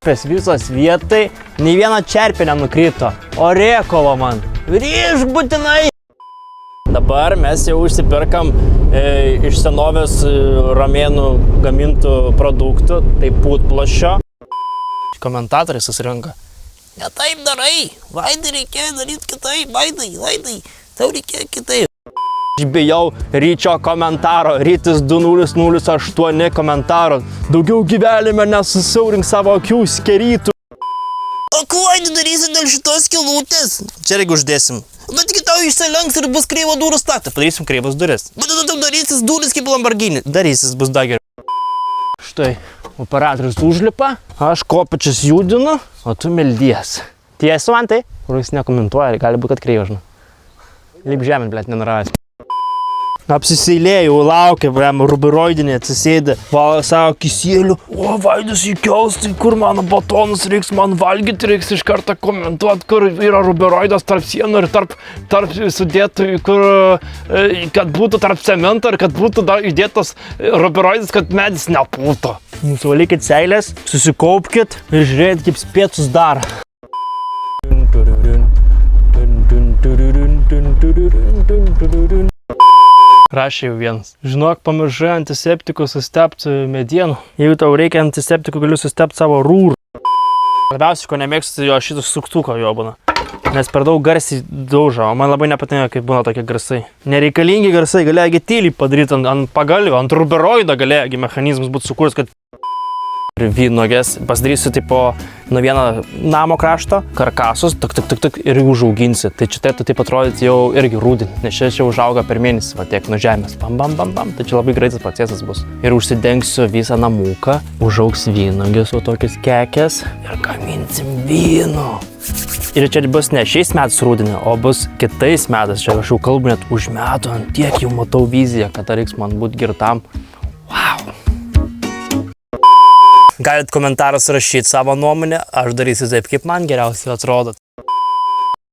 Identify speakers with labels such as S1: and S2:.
S1: Visos vietai, nei viena čerpė nenukrito, o rėkova man. Ryž būtinai! Dabar mes jau užsipirkam iš senovės romėnų gamintų produktų, tai putplasčio. Komentatoriai susirinka. Ne taip darai, Vaidai reikėjo daryti kitaip, Vaidai, tau reikėjo kitaip. Aš bijau Ryčio komentaro, Rytis 2008 komentaro. Daugiau gyvenime nesusiaurink savo akių skerytų. O ko Vaidai darysi dėl šitos skylutės? Čia reikia uždėsim. Bet tik tau išsilenks ir bus kreivo durų statą. Padarysim kreivas duris. Bet tu darysis duris kaip Lamborghini. Darysis bus dar geriau. Štai, operatorius užlipa, aš kopačius judinu, o tu meldies. Tiesi man tai? Kur jis nekomentuoja, gali būti, kad kreivas, žinau. Lip žemėn, blėt, nenaravęs. Apsiseilėjau, laukia, rubiroidinė atsisėdė, savo kisėlių. O, Vaidas įkels, tai kur mano batonus reiks, man valgyti reiks iš karto komentuoti, kur yra rubiroidas tarp sienų ir tarp sudėtų, kur, kad būtų tarp cemento ir kad būtų dar įdėtas rubiroidas, kad medis nepūtų. Nusivalykit seilės, susikaupkit ir žiūrėkit, kaip spėtus dar. Rašė jau vienas. Žinok, pamiršai antiseptikų sustepti medienų. Jeigu tau reikia antiseptikų, galiu sustepti savo rūrų. Labiausiai, ko nemėgstu, jo šitas suktuko jo būna. Nes per daug garsiai daužo, o man labai nepatinka, kaip būna tokie garsai. Nereikalingi garsai, galėjo tyliai padaryti ant pagalvio, ant ruberoido galėjo mechanizmas būti sukūręs, kad vynogės pasidarysiu tipo nuo vieno namo krašto, karkasus, tik ir užauginsi. Tai čia turėtų taip atrodyti jau irgi rūdinį, nes čia užauga per mėnesį, va tiek nuo žemės. Bam. Tai čia labai greitas procesas bus. Ir užsidengsiu visą namuką, užaugs vynogės, o tokius kekės ir gaminsim vyno. Ir čia bus ne šiais metais rūdinį, o bus kitais metais. Čia aš jau kalbu net už metų, ant tiek jau matau viziją, kad reiks man būti girtam. Wow! Galit komentaras rašyti savo nuomonę, aš darysiu taip, kaip man geriausiai atrodo.